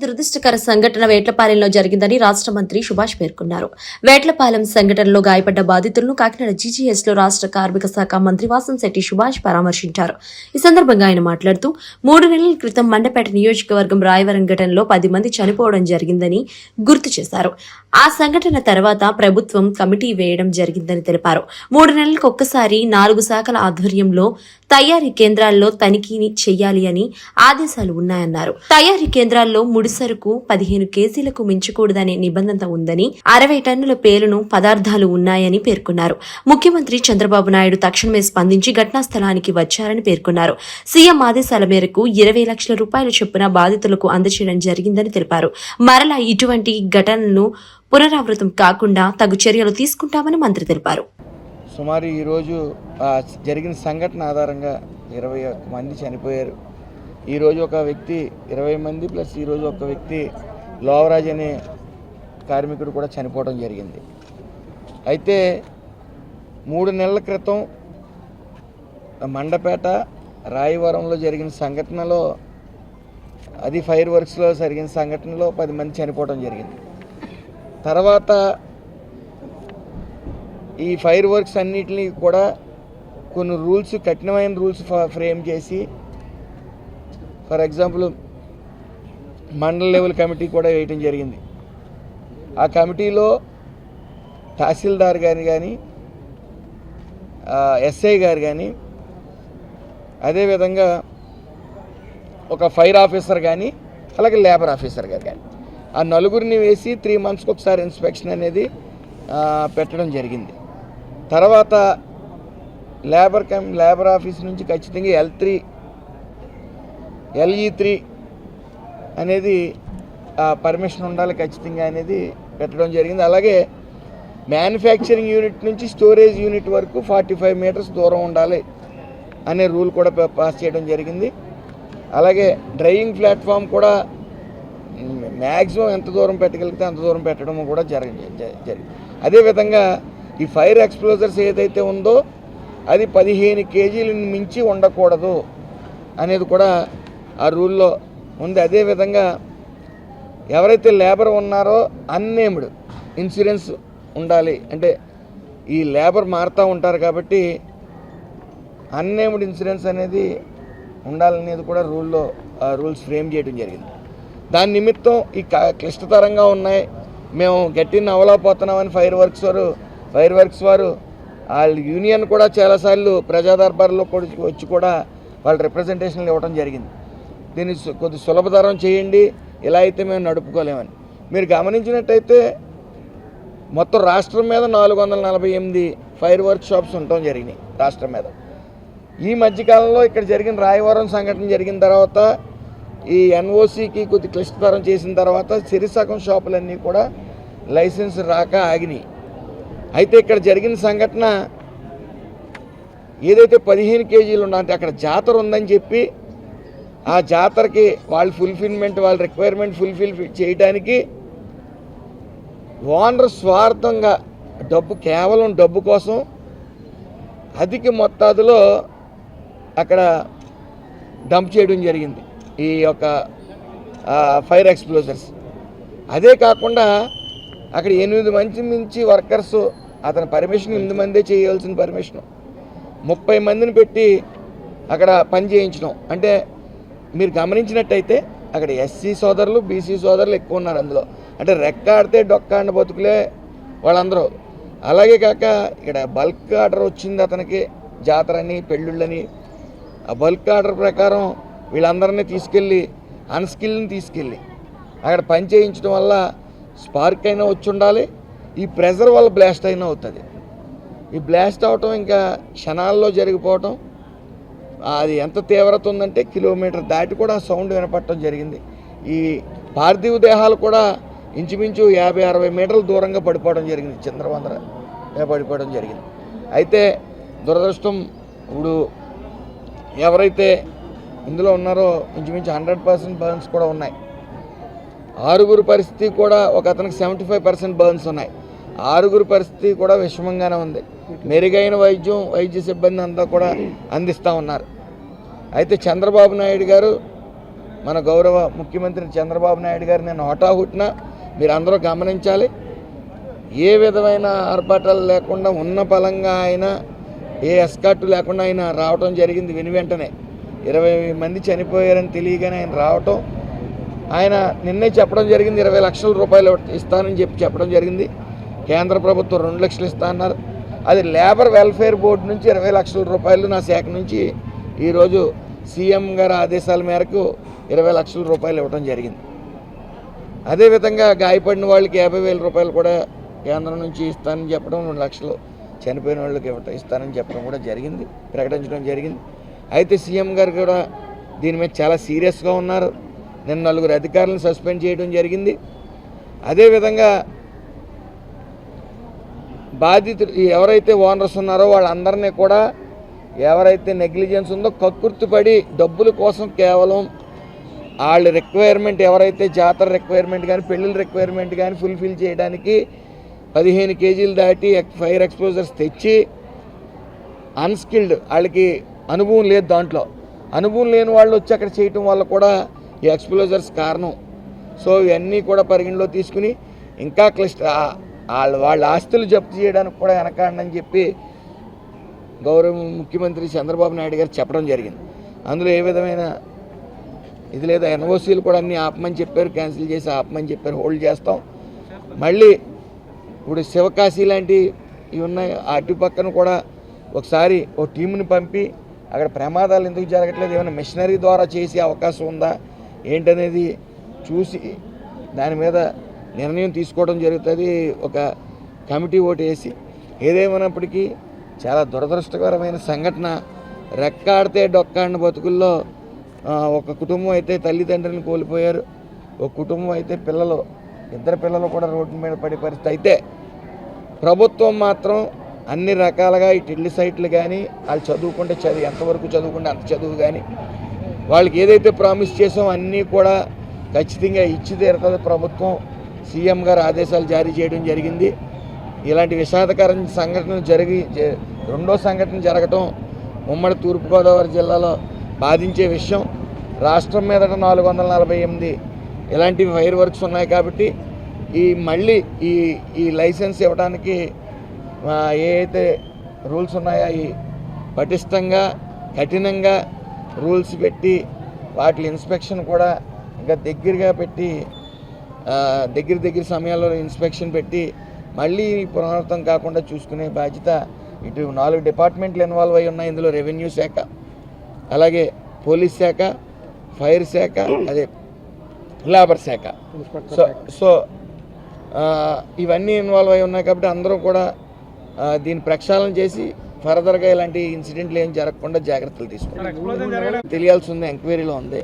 దురదృష్టకర సంఘటన వేట్లపాలెంలో జరిగిందని రాష్ట్ర మంత్రి సుభాష్ పేర్కొన్నారు. వేట్లపాలెం సంఘటనలో గాయపడ్డ బాధితులను కాకినాడ జీజీహెచ్ లో రాష్ట్ర కార్మిక శాఖ మంత్రి వాసంశెట్టి సుభాష్ పరామర్శించారు. ఈ సందర్భంగా ఆయన మాట్లాడుతూ 3 నెలల క్రితం మండపేట నియోజకవర్గం రాయవరం ఘటనలో 10 మంది చనిపోవడం జరిగిందని గుర్తు చేశారు. ఆ సంఘటన తర్వాత ప్రభుత్వం కమిటీ వేయడం జరిగిందని తెలిపారు. 3 నెలలకు ఒక్కసారి 4 శాఖల ఆధ్వర్యంలో తయారీ కేంద్రాల్లో తనిఖీని చేయాలి అని ఆదేశాలు ఉన్నాయన్నారు. తయారీ కేంద్రాల్లో ముడిసరుకు 15 కేజీలకు మించకూడదనే నిబంధన ఉందని, 60 టన్నుల పేలును పదార్థాలు ఉన్నాయని పేర్కొన్నారు. ముఖ్యమంత్రి చంద్రబాబు నాయుడు తక్షణమే స్పందించి ఘటనా స్థలానికి వచ్చారని పేర్కొన్నారు. సీఎం ఆదేశాల మేరకు 20 లక్షల రూపాయల చొప్పున బాధితులకు అందజేయడం జరిగిందని తెలిపారు. మరలా ఇటువంటి ఘటనలు పునరావృతం కాకుండా తగు చర్యలు తీసుకుంటామని మంత్రి తెలిపారు. సుమారు ఈరోజు జరిగిన సంఘటన ఆధారంగా 21 మంది చనిపోయారు. ఈరోజు ఒక వ్యక్తి 20 మంది ప్లస్ ఈరోజు ఒక వ్యక్తి లోవరాజ్ అనే కార్మికుడు కూడా చనిపోవడం జరిగింది. అయితే 3 నెలల క్రితం మండపేట రాయవరంలో జరిగిన సంఘటనలో, అది ఫైర్ వర్క్స్లో జరిగిన సంఘటనలో 10 మంది చనిపోవడం జరిగింది. తర్వాత ఈ ఫైర్ వర్క్స్ అన్నిటినీ కూడా కొన్ని రూల్స్, కఠినమైన రూల్స్ ఫ్రేమ్ చేసి, ఫర్ ఎగ్జాంపుల్ మండల లెవెల్ కమిటీ కూడా వేయటం జరిగింది. ఆ కమిటీలో తహసీల్దార్ గారు కానీ, ఎస్ఐ గారు కానీ, అదేవిధంగా ఒక ఫైర్ ఆఫీసర్ కానీ, అలాగే లేబర్ ఆఫీసర్ గారు కానీ, ఆ నలుగురిని వేసి 3 monthsకి ఒకసారి ఇన్స్పెక్షన్ అనేది పెట్టడం జరిగింది. తర్వాత లేబర్ ఆఫీస్ నుంచి ఖచ్చితంగా LE3 అనేది పర్మిషన్ ఉండాలి ఖచ్చితంగా అనేది పెట్టడం జరిగింది. అలాగే మ్యానుఫ్యాక్చరింగ్ యూనిట్ నుంచి స్టోరేజ్ యూనిట్ వరకు 45 meters దూరం ఉండాలి అనే రూల్ కూడా పాస్ చేయడం జరిగింది. అలాగే డ్రైయింగ్ ప్లాట్ఫామ్ కూడా మ్యాక్సిమం ఎంత దూరం పెట్టగలిగితే అంత దూరం పెట్టడం కూడా జరిగింది. అదేవిధంగా ఈ ఫైర్ ఎక్స్ప్లోజర్స్ ఏదైతే ఉందో అది 15 కేజీలను మించి ఉండకూడదు అనేది కూడా ఆ రూల్లో ఉంది. అదేవిధంగా ఎవరైతే లేబర్ ఉన్నారో అన్నేమ్డ్ ఇన్సూరెన్స్ ఉండాలి. అంటే ఈ లేబర్ మారుతూ ఉంటారు కాబట్టి అన్నేమ్డ్ ఇన్సూరెన్స్ అనేది ఉండాలనేది కూడా రూల్స్ ఫ్రేమ్ చేయడం జరిగింది. దాని నిమిత్తం ఈ క్లిష్టతరంగా ఉన్నాయి, మేము గట్టిని అవలాపోతున్నామని ఫైర్ వర్క్స్ వారు వాళ్ళ యూనియన్ కూడా చాలాసార్లు ప్రజా దర్బార్లో వచ్చి కూడా వాళ్ళ రిప్రజెంటేషన్లు ఇవ్వడం జరిగింది. దీన్ని కొద్ది సులభతరం చేయండి, ఇలా అయితే మేము నడుపుకోలేమని. మీరు గమనించినట్టయితే మొత్తం రాష్ట్రం మీద 448 ఫైర్ వర్క్ షాప్స్ ఉండటం జరిగినాయి రాష్ట్రం మీద. ఈ మధ్యకాలంలో ఇక్కడ జరిగిన రాయవరం సంఘటన జరిగిన తర్వాత ఈ NOCకి కొద్ది క్లిష్టతరం చేసిన తర్వాత సిరిసగం షాపులన్నీ కూడా లైసెన్స్ రాక ఆగినాయి. అయితే ఇక్కడ జరిగిన సంఘటన ఏదైతే 15 కేజీలు ఉన్నాయంటే అక్కడ జాతర ఉందని చెప్పి ఆ జాతరకి వాళ్ళ రిక్వైర్మెంట్ ఫుల్ఫిల్ చేయడానికి ఓనర్ స్వార్థంగా కేవలం డబ్బు కోసం అధిక మొత్తాదులో అక్కడ డంప్ చేయడం జరిగింది ఈ యొక్క ఫైర్ ఎక్స్ప్లోజర్స్. అదే కాకుండా అక్కడ 8 మంది మించి వర్కర్స్, అతని పర్మిషన్ 8 మందే చేయాల్సిన పర్మిషన్ 30 మందిని పెట్టి అక్కడ పని చేయించడం. అంటే మీరు గమనించినట్టయితే అక్కడ SC సోదరులు, BC సోదరులు ఎక్కువ ఉన్నారు అందులో. అంటే రెక్కాడితే డొక్కాడిన బతుకులే వాళ్ళందరూ. అలాగే కాక ఇక్కడ బల్క్ ఆర్డర్ వచ్చింది అతనికి, జాతరని, పెళ్ళిళ్ళని. ఆ బల్క్ ఆర్డర్ ప్రకారం వీళ్ళందరినీ తీసుకెళ్ళి అన్స్కిల్ని తీసుకెళ్ళి అక్కడ పని చేయించడం వల్ల స్పార్క్ అయినా వచ్చి ఉండాలి, ఈ ప్రెజర్ వల్ల బ్లాస్ట్ అయినా అవుతుంది. ఈ బ్లాస్ట్ అవటం ఇంకా క్షణాల్లో జరిగిపోవటం, అది ఎంత తీవ్రత ఉందంటే కిలోమీటర్ దాటి కూడా సౌండ్ వినపడటం జరిగింది. ఈ పార్థివ దేహాలు కూడా ఇంచుమించు 50-60 మీటర్ల దూరంగా పడిపోవడం జరిగింది, చిందరవందరగా పడిపోవడం జరిగింది. అయితే దురదృష్టం ఇప్పుడు ఎవరైతే ఇందులో ఉన్నారో ఇంచుమించు 100% బర్న్స్ కూడా ఉన్నాయి. 6 పరిస్థితి కూడా, ఒక అతనికి 75% బర్న్స్ ఉన్నాయి. 6 పరిస్థితి కూడా విషమంగానే ఉంది. మెరుగైన వైద్య సిబ్బంది అంతా కూడా అందిస్తూ ఉన్నారు. అయితే చంద్రబాబు నాయుడు గారు మన గౌరవ ముఖ్యమంత్రి చంద్రబాబు నాయుడు గారు నేను హఠాహుట్న మీరు అందరూ గమనించాలి. ఏ విధమైన ఆర్భాటాలు లేకుండా ఉన్న పలంగా ఆయన ఏ ఎస్కార్టు లేకుండా ఆయన రావటం జరిగింది. వెంటనే 20 మంది చనిపోయారని తెలియగానే ఆయన రావటం, ఆయన నిన్నే చెప్పడం జరిగింది 20 లక్షల రూపాయలు ఇస్తానని చెప్పడం జరిగింది. కేంద్ర ప్రభుత్వం 2 లక్షలు ఇస్తా అన్నారు. అది లేబర్ వెల్ఫేర్ బోర్డు నుంచి 20 లక్షల రూపాయలు నా శాఖ నుంచి ఈరోజు సీఎం గారి ఆదేశాల మేరకు 20 లక్షల రూపాయలు ఇవ్వడం జరిగింది. అదేవిధంగా గాయపడిన వాళ్ళకి 50,000 రూపాయలు కూడా కేంద్రం నుంచి ఇస్తానని చెప్పడం, 2 లక్షలు చనిపోయిన వాళ్ళకి ఇస్తానని చెప్పడం కూడా జరిగింది, ప్రకటించడం జరిగింది. అయితే సీఎం గారు కూడా దీని మీద చాలా సీరియస్గా ఉన్నారు. నిన్న 4 అధికారులను సస్పెండ్ చేయడం జరిగింది. అదేవిధంగా బాధితులు ఎవరైతే ఓనర్స్ ఉన్నారో వాళ్ళందరినీ కూడా ఎవరైతే నెగ్లిజెన్స్ ఉందో కక్కుర్తిపడి డబ్బుల కోసం కేవలం వాళ్ళ రిక్వైర్మెంట్ ఎవరైతే జాతర రిక్వైర్మెంట్ కానీ పెళ్ళిళ్ళ రిక్వైర్మెంట్ కానీ ఫుల్ఫిల్ చేయడానికి 15 కేజీలు దాటి ఫైర్ ఎక్స్ప్లోజర్స్ తెచ్చి అన్స్కిల్డ్ వాళ్ళకి అనుభవం లేదు, దాంట్లో అనుభవం లేని వాళ్ళు వచ్చి అక్కడ చేయటం వల్ల కూడా ఈ ఎక్స్ప్లోజర్స్ కారణం. సో ఇవన్నీ కూడా పరిగణలో తీసుకుని ఇంకా వాళ్ళ ఆస్తులు జప్తు చేయడానికి కూడా వెనకాడని చెప్పి గౌరవ ముఖ్యమంత్రి చంద్రబాబు నాయుడు గారు చెప్పడం జరిగింది. అందులో ఏ విధమైన ఇది లేదా ఎన్ఓసీలు కూడా అన్నీ ఆపమని చెప్పారు, క్యాన్సిల్ చేసి ఆపమని చెప్పారు, హోల్డ్ చేస్తాం. మళ్ళీ ఇప్పుడు శివకాశి లాంటి ఇవి ఉన్నాయి, అటు పక్కన కూడా ఒకసారి ఓ టీంని పంపి అక్కడ ప్రమాదాలు ఎందుకు జరగట్లేదు, ఏమైనా మిషనరీ ద్వారా చేసే అవకాశం ఉందా ఏంటనేది చూసి దాని మీద నిర్ణయం తీసుకోవడం జరుగుతుంది. ఒక కమిటీ ఓటు వేసి ఏదేమైనప్పటికీ చాలా దురదృష్టకరమైన సంఘటన. రెక్కాడితే డొక్కాడిన బతుకుల్లో ఒక కుటుంబం అయితే తల్లిదండ్రులను కోల్పోయారు, ఒక కుటుంబం అయితే ఇద్దరు పిల్లలు కూడా రోడ్డు మీద పడే పరిస్థితి. అయితే ప్రభుత్వం మాత్రం అన్ని రకాలుగా ఈ టిల్లి సైట్లు కానీ వాళ్ళు చదువుకుంటే ఎంతవరకు చదువుకుంటే అంత చదువు కానీ వాళ్ళకి ఏదైతే ప్రామిస్ చేసామో అన్నీ కూడా ఖచ్చితంగా ఇచ్చి తీరుతుంది ప్రభుత్వం. సీఎం గారు ఆదేశాలు జారీ చేయడం జరిగింది. ఇలాంటి విషాదకర సంఘటనలు రెండో సంఘటన జరగటం ఉమ్మడి తూర్పుగోదావరి జిల్లాలో బాధించే విషయం. రాష్ట్రం మీద 448 ఇలాంటి ఫైర్ వర్క్స్ ఉన్నాయి కాబట్టి మళ్ళీ ఈ లైసెన్స్ ఇవ్వడానికి ఏవైతే రూల్స్ ఉన్నాయో అవి పటిష్టంగా కఠినంగా రూల్స్ పెట్టి వాటి ఇన్స్పెక్షన్ కూడా ఇంకా దగ్గరగా పెట్టి దగ్గర సమయాల్లో ఇన్స్పెక్షన్ పెట్టి మళ్ళీ పునరావృతం కాకుండా చూసుకునే బాధ్యత ఇటు 4 డిపార్ట్మెంట్లు ఇన్వాల్వ్ అయి ఉన్నాయి. ఇందులో రెవెన్యూ శాఖ, అలాగే పోలీస్ శాఖ, ఫైర్ శాఖ, అదే లేబర్ శాఖ. సో ఇవన్నీ ఇన్వాల్వ్ అయి ఉన్నాయి కాబట్టి అందరూ కూడా దీన్ని ప్రక్షాళన చేసి ఫర్దర్గా ఇలాంటి ఇన్సిడెంట్లు ఏం జరగకుండా జాగ్రత్తలు తీసుకుంటారు. తెలియాల్సి ఉంది, ఎంక్వైరీలో ఉంది.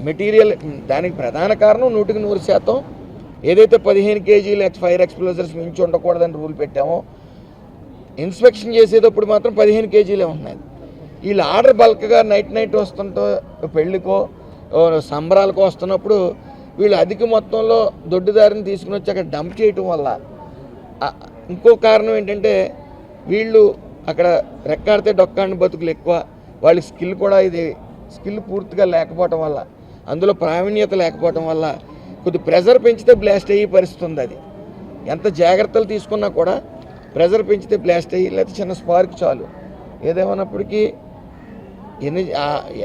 మెటీరియల్ దానికి ప్రధాన కారణం 100% ఏదైతే 15 కేజీలు ఫైర్ ఎక్స్ప్లోజర్స్ మించి ఉండకూడదని రూల్ పెట్టామో ఇన్స్పెక్షన్ చేసేటప్పుడు మాత్రం 15 కేజీలే ఉన్నాయి. వీళ్ళు ఆర్డర్ బల్క్గా నైట్ వస్తుంటో పెళ్ళికో సంబరాలకో వస్తున్నప్పుడు వీళ్ళు అధిక మొత్తంలో దొడ్డుదారిని తీసుకుని వచ్చి అక్కడ డంప్ చేయటం వల్ల ఇంకో కారణం ఏంటంటే వీళ్ళు అక్కడ రెక్కాడితే డొక్కాడిన బతుకులు ఎక్కువ, వాళ్ళ స్కిల్ పూర్తిగా లేకపోవటం వల్ల, అందులో ప్రావీణ్యత లేకపోవటం వల్ల కొద్ది ప్రెజర్ పెంచితే బ్లాస్ట్ అయ్యే పరిస్థితి ఉంది. అది ఎంత జాగ్రత్తలు తీసుకున్నా కూడా ప్రెజర్ పెంచితే బ్లాస్ట్ అయ్యి లేకపోతే చిన్న స్పార్క్ చాలు. ఏదేమన్నప్పటికీ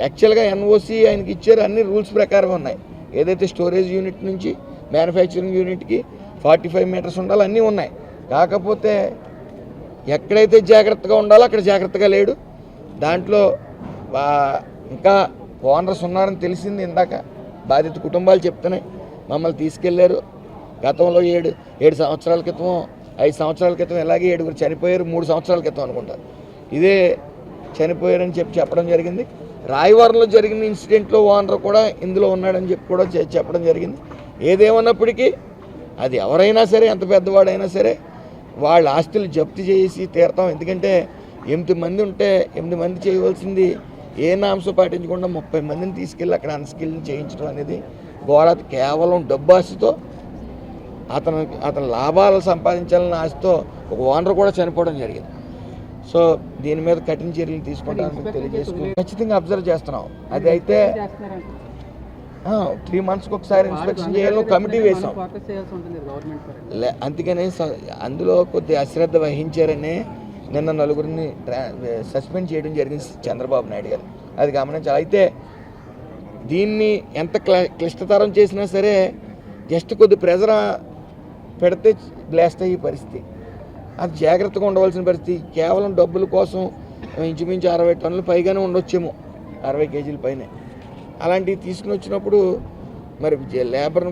యాక్చువల్గా ఎన్ఓసి ఆయనకి ఇచ్చారు, అన్ని రూల్స్ ప్రకారం ఉన్నాయి. ఏదైతే స్టోరేజ్ యూనిట్ నుంచి మ్యానుఫ్యాక్చరింగ్ యూనిట్కి 45 మీటర్స్ ఉండాలి, అన్నీ ఉన్నాయి. కాకపోతే ఎక్కడైతే జాగ్రత్తగా ఉండాలో అక్కడ జాగ్రత్తగా లేడు. దాంట్లో ఇంకా ఓనర్స్ ఉన్నారని తెలిసింది. ఇందాక బాధిత కుటుంబాలు చెప్తున్నాయి, మమ్మల్ని తీసుకెళ్లారు. గతంలో 7 సంవత్సరాల క్రితం 5 సంవత్సరాల క్రితం ఇలాగే 7 చనిపోయారు, 3 సంవత్సరాల క్రితం అనుకుంటారు ఇదే చనిపోయారని చెప్పడం జరిగింది. రాయవరంలో జరిగిన ఇన్సిడెంట్లో ఓనర్ కూడా ఇందులో ఉన్నాడని కూడా చెప్పడం జరిగింది. ఏదేమన్నప్పటికీ అది ఎవరైనా సరే, ఎంత పెద్దవాడైనా సరే వాళ్ళ ఆస్తులు జప్తు చేసి తీరతాం. ఎందుకంటే 8 మంది ఉంటే 8 మంది చేయవలసింది ఏ నామ్స్ పాటించకుండా 30 మందిని తీసుకెళ్ళి అక్కడ అన్స్కిల్ని చేయించడం అనేది ఘోరత. కేవలం డబ్బు ఆశతో అతను లాభాలు సంపాదించాలన్న ఆశతో ఒక ఓనర్ కూడా చనిపోవడం జరిగింది. సో దీని మీద కఠిన చర్యలు తీసుకుంటామని తెలియజేసుకుని ఖచ్చితంగా అబ్జర్వ్ చేస్తున్నాం. అది అయితే 3 monthsకి ఒకసారి ఇన్స్పెక్షన్ చేయాలని ఒక కమిటీ వేసాం. ఫోకస్ చేయాల్సి ఉంటుంది గవర్నమెంట్ పరంగా. అందుకనే అందులో కొద్ది అశ్రద్ధ వహించారని నిన్న నలుగురిని సస్పెండ్ చేయడం జరిగింది చంద్రబాబు నాయుడు గారు. అది గమనించాలి. అయితే దీన్ని ఎంత క్లిష్టతరం చేసినా సరే జస్ట్ కొద్ది ప్రెజర్ పెడితే బ్లాస్ట్ అయ్యే పరిస్థితి, అది జాగ్రత్తగా ఉండవలసిన పరిస్థితి. కేవలం డబ్బుల కోసం ఇంచుమించు 60 టన్నులు పైగానే ఉండొచ్చేమో, 60 కేజీల పైనే. అలాంటివి తీసుకుని వచ్చినప్పుడు మరి లేబర్